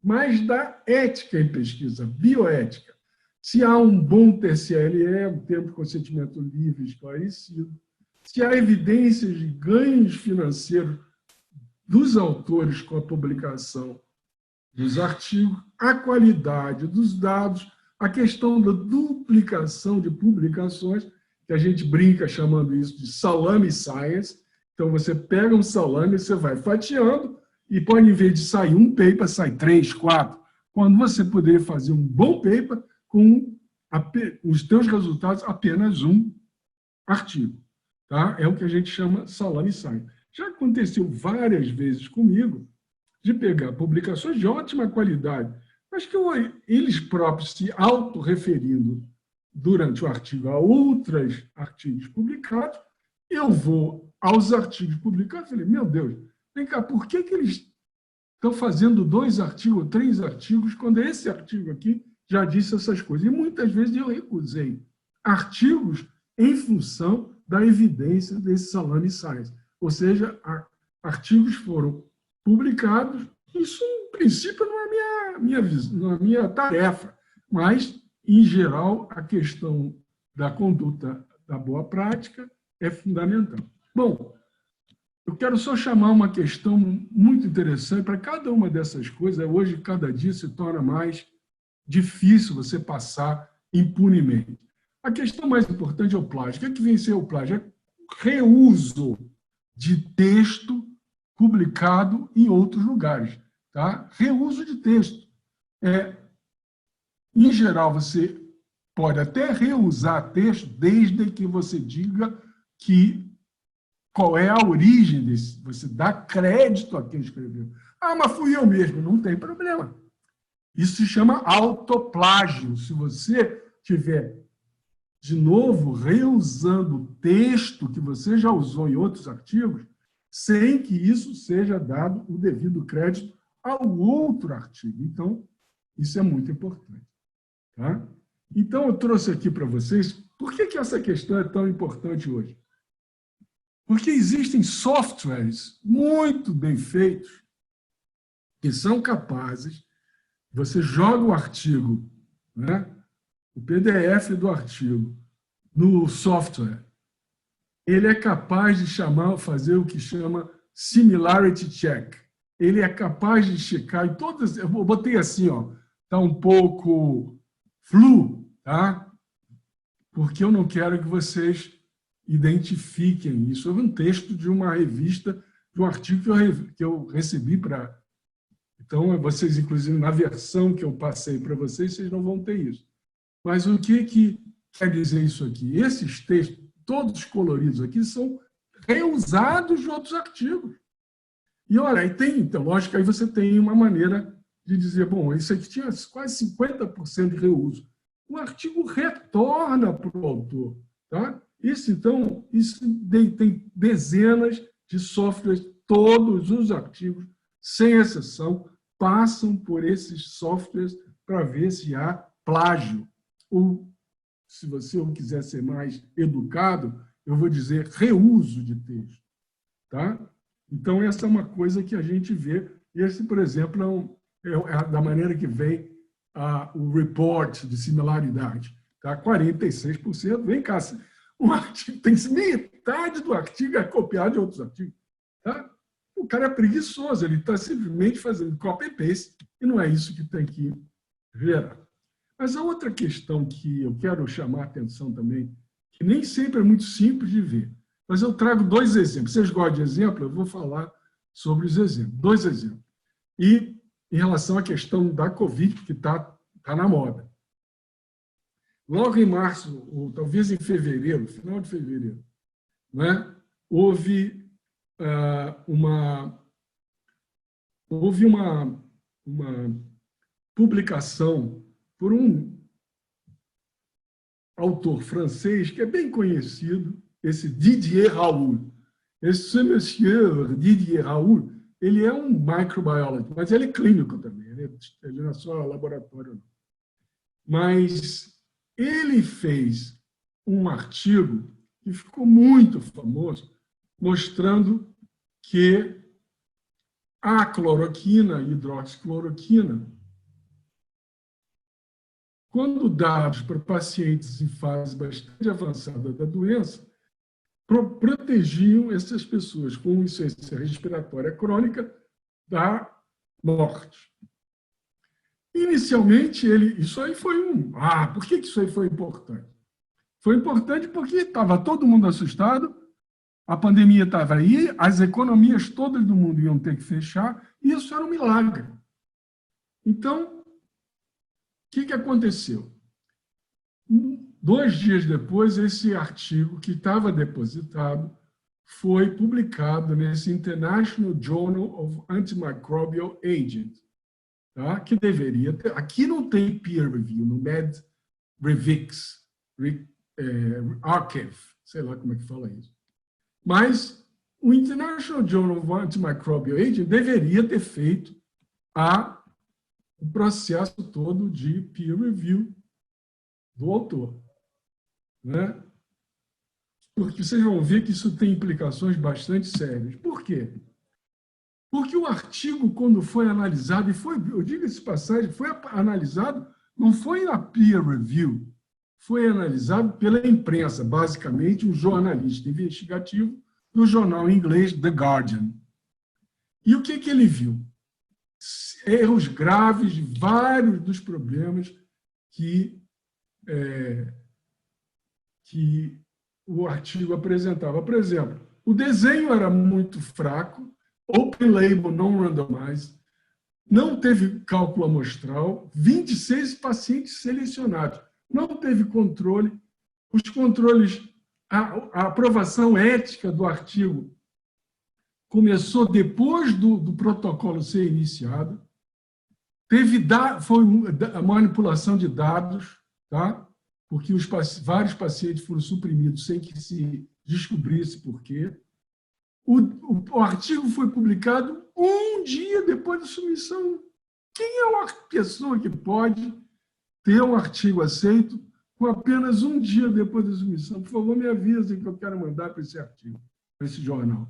mais da ética em pesquisa, bioética. Se há um bom TCLE, um termo de consentimento livre esclarecido, se há evidências de ganhos financeiros dos autores com a publicação dos artigos, a qualidade dos dados, a questão da duplicação de publicações, que a gente brinca chamando isso de salame science. Então, você pega um salame, você vai fatiando, e pode, em vez de sair um paper, sai 3, 4, quando você poderia fazer um bom paper com os teus resultados apenas um artigo. tá? É o que a gente chama salame science. Já aconteceu várias vezes comigo de pegar publicações de ótima qualidade, mas que eles próprios se autorreferindo durante o artigo a outros artigos publicados, eu vou aos artigos publicados e falei, meu Deus, vem cá, por que eles estão fazendo 2 artigos, 3 artigos, quando esse artigo aqui já disse essas coisas? E muitas vezes eu recusei artigos em função da evidência desse salame science. Ou seja, artigos foram publicados, isso, em princípio, não é minha tarefa, mas, em geral, a questão da conduta da boa prática é fundamental. Bom, eu quero só chamar uma questão muito interessante para cada uma dessas coisas. Hoje, cada dia se torna mais difícil você passar impunemente. A questão mais importante é o plágio. O que venceu o plágio? É reuso de texto publicado em outros lugares. Tá? Reuso de texto. Em geral, você pode até reusar texto desde que você diga qual é a origem desse. Você dá crédito a quem escreveu. Ah, mas fui eu mesmo. Não tem problema. Isso se chama autoplágio. Se você tiver, de novo, reusando o texto que você já usou em outros artigos, sem que isso seja dado o devido crédito ao outro artigo. Então, isso é muito importante. Tá? Então, eu trouxe aqui para vocês, por que essa questão é tão importante hoje? Porque existem softwares muito bem feitos que são capazes, você joga o artigo, né, o PDF do artigo, no software, ele é capaz de fazer o que chama similarity check. Ele é capaz de checar em todas. Eu botei assim, ó, está um pouco flu, tá? Porque eu não quero que vocês identifiquem isso. É um texto de uma revista, de um artigo que eu recebi para. Então, vocês, inclusive, na versão que eu passei para vocês, vocês não vão ter isso. Mas o que quer dizer isso aqui? Esses textos, todos coloridos aqui, são reusados de outros artigos. E olha, aí tem, então, lógico, aí você tem uma maneira de dizer, bom, isso aqui tinha quase 50% de reuso. O artigo retorna para o autor. Tá? Então, isso tem dezenas de softwares, todos os artigos, sem exceção, passam por esses softwares para ver se há plágio. Ou, se você quiser ser mais educado, eu vou dizer reuso de texto. Tá? Então, essa é uma coisa que a gente vê. Esse, por exemplo, é da maneira que vem o report de similaridade. Tá? 46%. Vem cá, um artigo, tem metade do artigo é copiado de outros artigos. Tá? O cara é preguiçoso, ele está simplesmente fazendo copy and paste, e não é isso que tem que gerar. Mas a outra questão que eu quero chamar a atenção também, que nem sempre é muito simples de ver, mas eu trago 2 exemplos. Vocês gostam de exemplo? Eu vou falar sobre os exemplos. 2 exemplos. E em relação à questão da Covid, que está na moda. Logo em março, ou talvez em fevereiro, final de fevereiro, né, houve uma publicação por um autor francês que é bem conhecido, esse Didier Raoult. Esse monsieur Didier Raoult, ele é um microbiologist, mas ele é clínico também, ele não é só laboratório, não. Mas ele fez um artigo que ficou muito famoso, mostrando que a cloroquina, a hidroxicloroquina, quando dados para pacientes em fase bastante avançada da doença, protegiam essas pessoas com insuficiência respiratória crônica da morte. Inicialmente, isso aí foi por que isso aí foi importante? Foi importante porque estava todo mundo assustado, a pandemia estava aí, as economias todas do mundo iam ter que fechar, e isso era um milagre. Então, o que aconteceu? 2 dias depois, esse artigo que estava depositado foi publicado nesse International Journal of Antimicrobial Agents, tá? Que deveria ter. Aqui não tem peer review, no MedRevix, Archive, sei lá como é que fala isso. Mas o International Journal of Antimicrobial Agents deveria ter feito o processo todo de peer review do autor, né? Porque vocês vão ver que isso tem implicações bastante sérias. Por quê? Porque o artigo, quando foi analisado, eu digo essa passagem, foi analisado, não foi na peer review, foi analisado pela imprensa, basicamente um jornalista investigativo do jornal inglês The Guardian. E o que ele viu? Erros graves de vários dos problemas que o artigo apresentava. Por exemplo, o desenho era muito fraco, open label, não randomized, não teve cálculo amostral, 26 pacientes selecionados, não teve controle, os controles, a aprovação ética do artigo começou depois do protocolo ser iniciado, foi a manipulação de dados, tá? Porque vários pacientes foram suprimidos sem que se descobrisse por quê. O artigo foi publicado 1 dia depois da submissão. Quem é uma pessoa que pode ter um artigo aceito com apenas 1 dia depois da submissão? Por favor, me avisem que eu quero mandar para esse artigo, para esse jornal.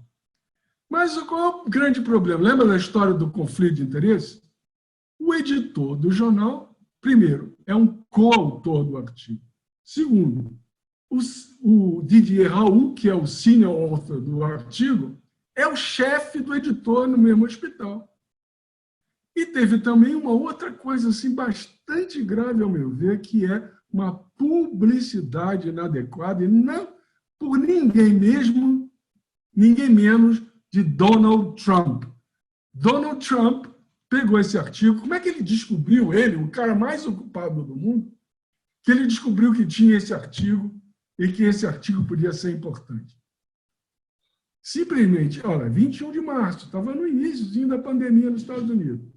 Mas qual é o grande problema? Lembra da história do conflito de interesse? O editor do jornal, primeiro, é um coautor do artigo. Segundo, o Didier Raoult, que é o senior author do artigo, é o chefe do editor no mesmo hospital. E teve também uma outra coisa assim, bastante grave, ao meu ver, que é uma publicidade inadequada, e não por ninguém menos de Donald Trump. Donald Trump pegou esse artigo. Como é que ele descobriu, o cara mais ocupado do mundo, que ele descobriu que tinha esse artigo e que esse artigo podia ser importante? Simplesmente, olha, 21 de março, estava no início da pandemia nos Estados Unidos.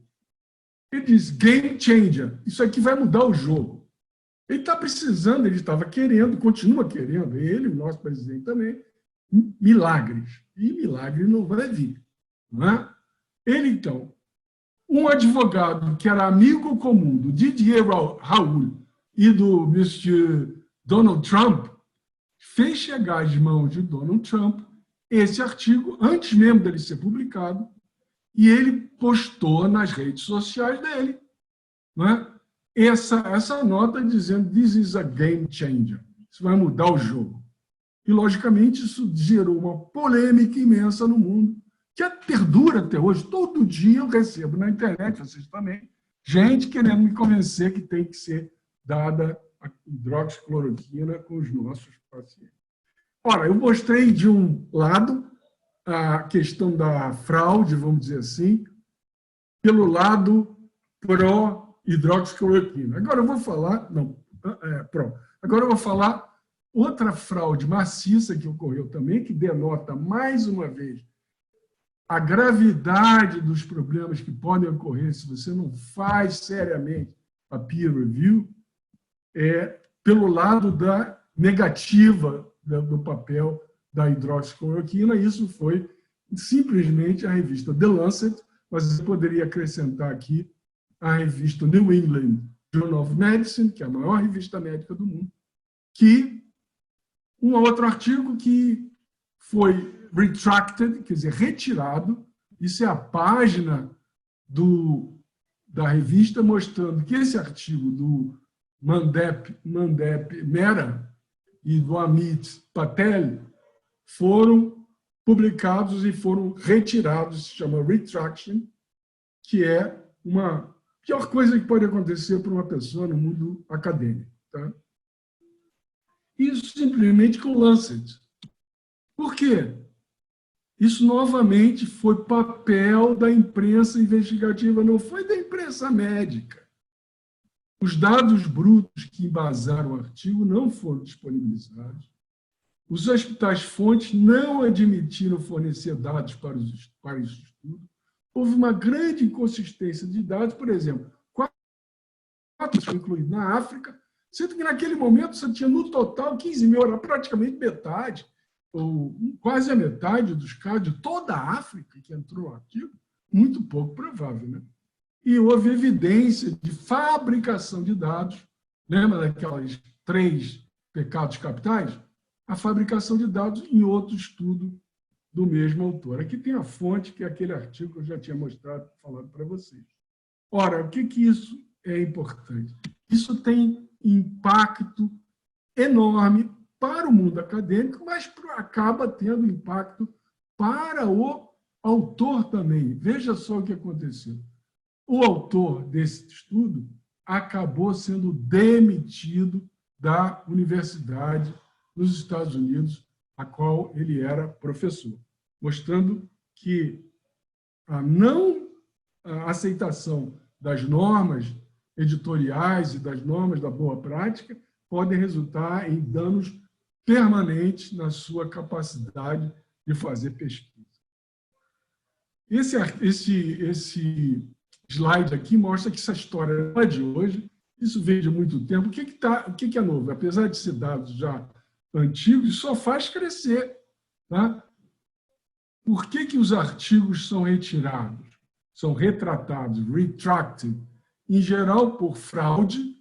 Ele diz, game changer, isso aqui vai mudar o jogo. Ele está precisando, ele estava querendo, continua querendo, ele, o nosso presidente também, milagres. E milagre não vai vir. Não é? Ele, então, um advogado que era amigo comum do Didier Raoult e do Mr. Donald Trump, fez chegar às mãos de Donald Trump esse artigo, antes mesmo dele ser publicado, e ele postou nas redes sociais dele, não é? essa nota dizendo "This is a game changer", isso vai mudar o jogo. E, logicamente, isso gerou uma polêmica imensa no mundo, que perdura até hoje. Todo dia eu recebo na internet, vocês também, gente querendo me convencer que tem que ser dada a hidroxicloroquina com os nossos pacientes. Ora, eu mostrei de um lado a questão da fraude, vamos dizer assim, pelo lado pró-hidroxicloroquina. Agora eu vou falar... Agora eu vou falar outra fraude maciça que ocorreu também, que denota, mais uma vez, a gravidade dos problemas que podem ocorrer se você não faz seriamente a peer review, pelo lado da negativa do papel da hidroxicloroquina. Isso foi simplesmente a revista The Lancet, mas eu poderia acrescentar aqui a revista New England Journal of Medicine, que é a maior revista médica do mundo, que um outro artigo que foi retracted, quer dizer, retirado. Isso é a página da revista mostrando que esse artigo do Mandep Mehra e do Amit Patel foram publicados e foram retirados, se chama retraction, que é uma pior coisa que pode acontecer para uma pessoa no mundo acadêmico. Tá? Isso simplesmente com o Lancet. Por quê? Isso, novamente, foi papel da imprensa investigativa, não foi da imprensa médica. Os dados brutos que embasaram o artigo não foram disponibilizados. Os hospitais-fontes não admitiram fornecer dados para esse estudo. Houve uma grande inconsistência de dados, por exemplo, 4 incluídos na África, sendo que naquele momento você tinha no total 15 mil, era praticamente metade, ou quase a metade dos casos de toda a África que entrou no artigo, muito pouco provável, né? E houve evidência de fabricação de dados, lembra daquelas 3 pecados capitais? A fabricação de dados em outro estudo do mesmo autor. Aqui tem a fonte, que é aquele artigo que eu já tinha mostrado, falado para vocês. Ora, o que isso é importante? Isso tem impacto enorme para o mundo acadêmico, mas acaba tendo impacto para o autor também. Veja só o que aconteceu. O autor desse estudo acabou sendo demitido da universidade nos Estados Unidos, a qual ele era professor, mostrando que a não aceitação das normas editoriais e das normas da boa prática podem resultar em danos permanentes na sua capacidade de fazer pesquisa. Esse slide aqui mostra que essa história não é de hoje, isso vem de muito tempo. O que é novo? Apesar de ser dados já antigos, só faz crescer. Tá? Por que os artigos são retirados? São retratados, retracted, em geral por fraude,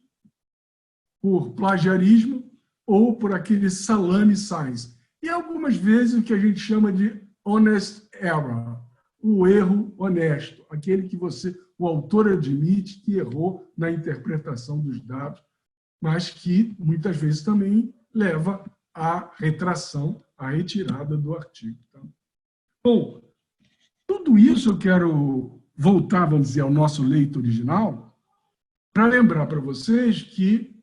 por plagiarismo ou por aquele salame science. E algumas vezes o que a gente chama de honest error, o erro honesto, aquele que o autor admite que errou na interpretação dos dados, mas que muitas vezes também leva à retração, à retirada do artigo. Tá? Bom, tudo isso eu quero voltar, vamos dizer, ao nosso leito original, para lembrar para vocês que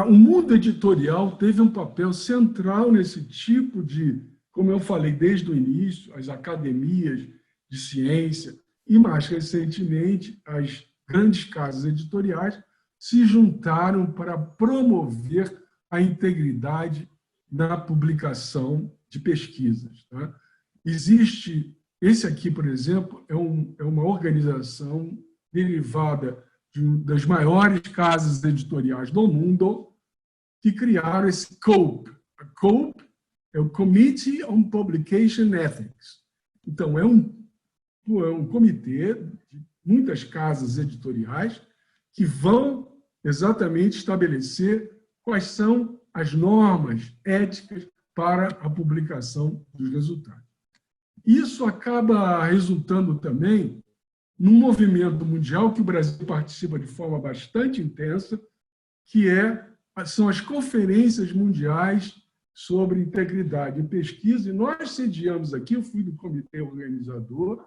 o mundo editorial teve um papel central nesse tipo de, como eu falei desde o início, as academias de ciência e, mais recentemente, as grandes casas editoriais se juntaram para promover a integridade na publicação de pesquisas. Tá? Esse aqui, por exemplo, é uma organização derivada das maiores casas editoriais do mundo que criaram esse COPE. A COPE é o Committee on Publication Ethics. Então, é um comitê de muitas casas editoriais que vão exatamente estabelecer quais são as normas éticas para a publicação dos resultados. Isso acaba resultando também num movimento mundial que o Brasil participa de forma bastante intensa, que são as conferências mundiais sobre integridade em pesquisa, e nós sediamos aqui, eu fui do comitê organizador,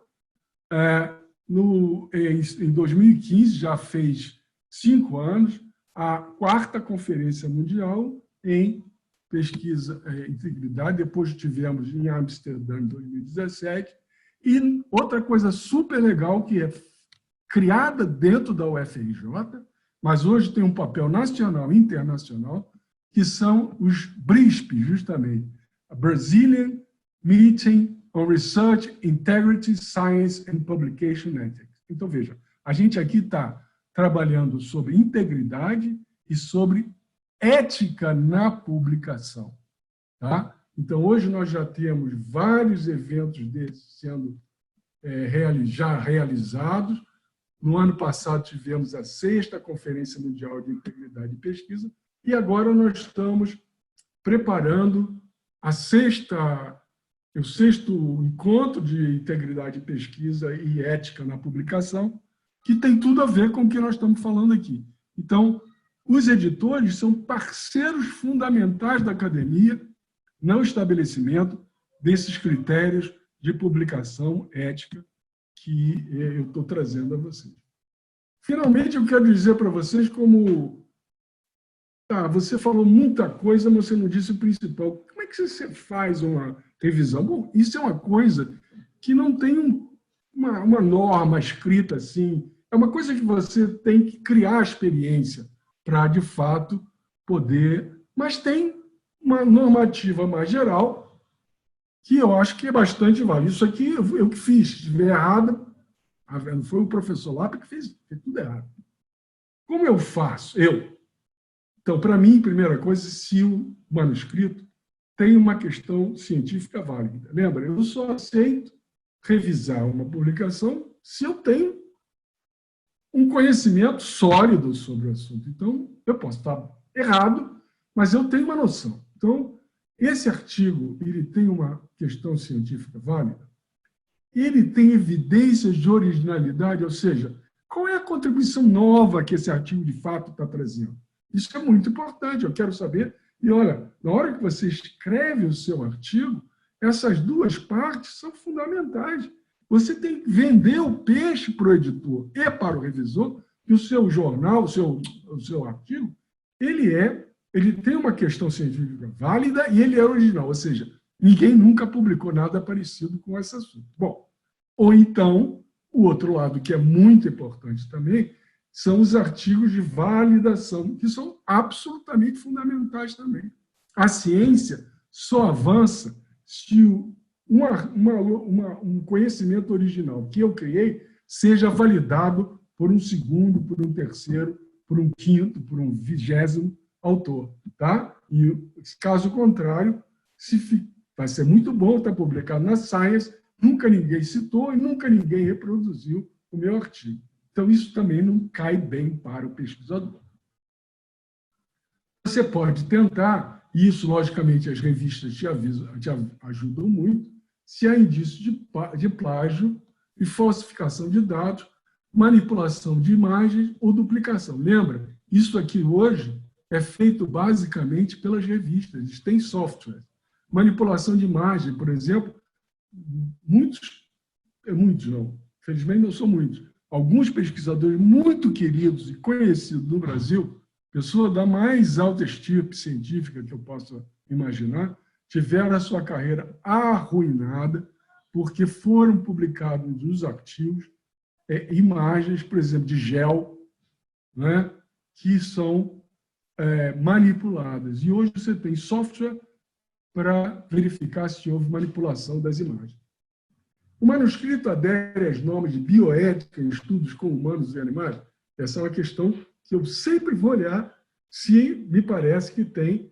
em 2015, já fez 5 anos, a 4ª Conferência Mundial em Pesquisa e Integridade, depois tivemos em Amsterdã, em 2017, e outra coisa super legal, que é criada dentro da UFRJ, mas hoje tem um papel nacional e internacional, que são os BRISP, justamente, a Brazilian Meeting on Research, Integrity, Science and Publication Ethics. Então, veja, a gente aqui está trabalhando sobre integridade e sobre ética na publicação. Tá? Então, hoje nós já temos vários eventos desses sendo já realizados. No ano passado tivemos a 6ª Conferência Mundial de Integridade e Pesquisa e agora nós estamos preparando o 6º Encontro de Integridade e Pesquisa e Ética na Publicação, que tem tudo a ver com o que nós estamos falando aqui. Então, os editores são parceiros fundamentais da academia no estabelecimento desses critérios de publicação ética que eu estou trazendo a vocês. Finalmente, eu quero dizer para vocês como... você falou muita coisa, mas você não disse o principal. Como é que você faz uma revisão? Bom, isso é uma coisa que não tem uma norma escrita assim, é uma coisa que você tem que criar a experiência para, de fato, poder... Mas tem uma normativa mais geral que eu acho que é bastante válida. Isso aqui eu que fiz. Se estiver errado, não foi o professor Lapa que fez tudo errado. Como eu faço? Então, para mim, primeira coisa, se o manuscrito tem uma questão científica válida. Lembra, eu só aceito revisar uma publicação se eu tenho um conhecimento sólido sobre o assunto. Então, eu posso estar errado, mas eu tenho uma noção. Então, esse artigo ele tem uma questão científica válida, ele tem evidências de originalidade, ou seja, qual é a contribuição nova que esse artigo de fato está trazendo? Isso é muito importante, eu quero saber. E, olha, na hora que você escreve o seu artigo, essas duas partes são fundamentais. Você tem que vender o peixe para o editor e para o revisor, que o seu jornal, o seu artigo, ele tem uma questão científica válida e ele é original, ou seja, ninguém nunca publicou nada parecido com esse assunto. Bom, ou então, o outro lado, que é muito importante também, são os artigos de validação, que são absolutamente fundamentais também. A ciência só avança se um conhecimento original que eu criei seja validado por um segundo, por um terceiro, por um quinto, por um 20º autor. Tá? E, caso contrário, vai ser muito bom estar publicado na Science, nunca ninguém citou e nunca ninguém reproduziu o meu artigo. Então, isso também não cai bem para o pesquisador. Você pode tentar, e isso, logicamente, as revistas te ajudam muito, se há indício de plágio e falsificação de dados, manipulação de imagens ou duplicação. Lembra? Isso aqui hoje é feito basicamente pelas revistas, eles têm software. Manipulação de imagem, por exemplo, muitos não, felizmente não são muitos, alguns pesquisadores muito queridos e conhecidos no Brasil, pessoa da mais alta estirpe científica que eu possa imaginar, tiveram a sua carreira arruinada porque foram publicados nos artigos imagens, por exemplo, de gel, né, que são manipuladas. E hoje você tem software para verificar se houve manipulação das imagens. O manuscrito adere às normas de bioética em estudos com humanos e animais? Essa é uma questão que eu sempre vou olhar se me parece que tem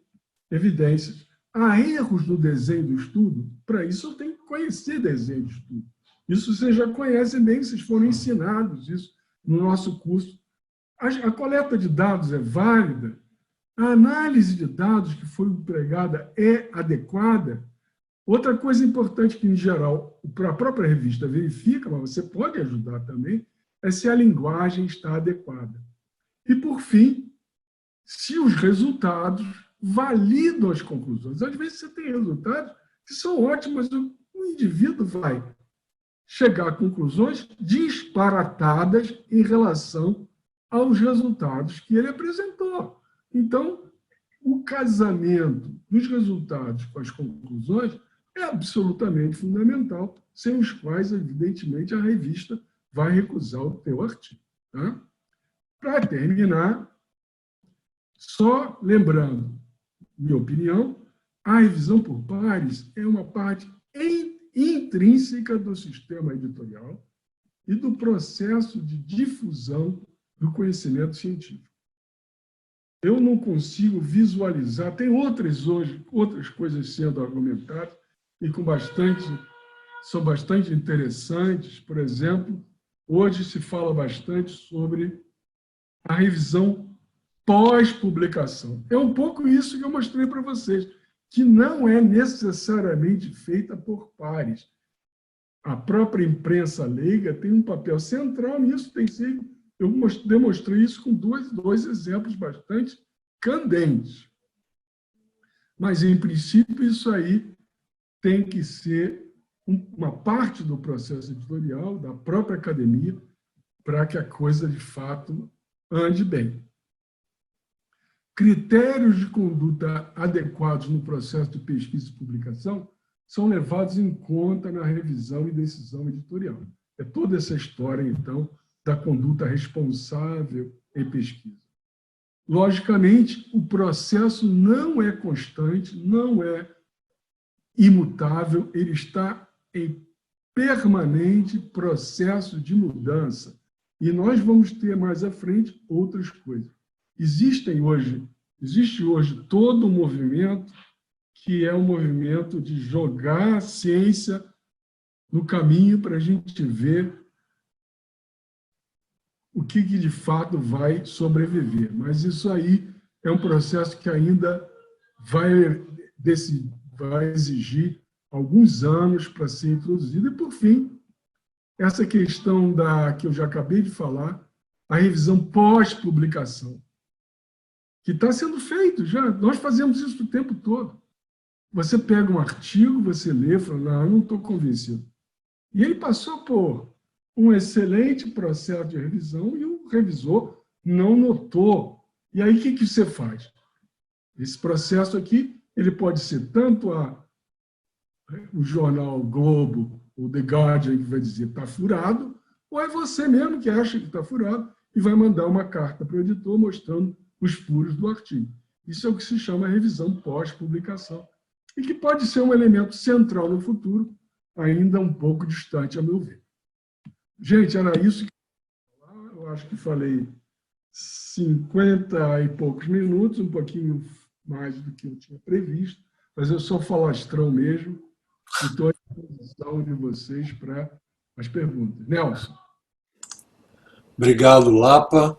evidências. Há erros no desenho do estudo? Para isso, eu tenho que conhecer desenho de estudo. Isso vocês já conhecem bem, vocês foram ensinados isso no nosso curso. A coleta de dados é válida? A análise de dados que foi empregada é adequada? Outra coisa importante que, em geral, a própria revista verifica, mas você pode ajudar também, é se a linguagem está adequada. E, por fim, se os resultados validam as conclusões. Às vezes você tem resultados que são ótimos, mas o indivíduo vai chegar a conclusões disparatadas em relação aos resultados que ele apresentou. Então, o casamento dos resultados com as conclusões é absolutamente fundamental, sem os quais, evidentemente, a revista vai recusar o teu artigo. Tá? Para terminar, só lembrando, minha opinião, a revisão por pares é uma parte intrínseca do sistema editorial e do processo de difusão do conhecimento científico. Eu não consigo visualizar, tem outras coisas sendo argumentadas e são bastante interessantes. Por exemplo, hoje se fala bastante sobre a revisão pós-publicação. É um pouco isso que eu mostrei para vocês, que não é necessariamente feita por pares. A própria imprensa leiga tem um papel central nisso, eu demonstrei isso com dois exemplos bastante candentes. Mas, em princípio, isso aí tem que ser uma parte do processo editorial, da própria academia, para que a coisa, de fato, ande bem. Critérios de conduta adequados no processo de pesquisa e publicação são levados em conta na revisão e decisão editorial. É toda essa história, então, da conduta responsável em pesquisa. Logicamente, o processo não é constante, não é imutável, ele está em permanente processo de mudança. E nós vamos ter mais à frente outras coisas. Existe hoje todo um movimento que é um movimento de jogar a ciência no caminho para a gente ver o que de fato vai sobreviver. Mas isso aí é um processo que ainda vai exigir alguns anos para ser introduzido. E, por fim, essa questão que eu já acabei de falar, a revisão pós-publicação, que está sendo feito já. Nós fazemos isso o tempo todo. Você pega um artigo, você lê, fala, não, eu não estou convencido. E ele passou por um excelente processo de revisão e o revisor não notou. E aí, o que você faz? Esse processo aqui, ele pode ser tanto o jornal Globo, o The Guardian, que vai dizer está furado, ou é você mesmo que acha que está furado e vai mandar uma carta para o editor mostrando os furos do artigo. Isso é o que se chama revisão pós-publicação e que pode ser um elemento central no futuro, ainda um pouco distante, a meu ver. Gente, era isso que eu acho que falei 50 e poucos minutos, um pouquinho mais do que eu tinha previsto, mas eu sou falastrão mesmo e estou à disposição de vocês para as perguntas. Nelson. Obrigado, Lapa.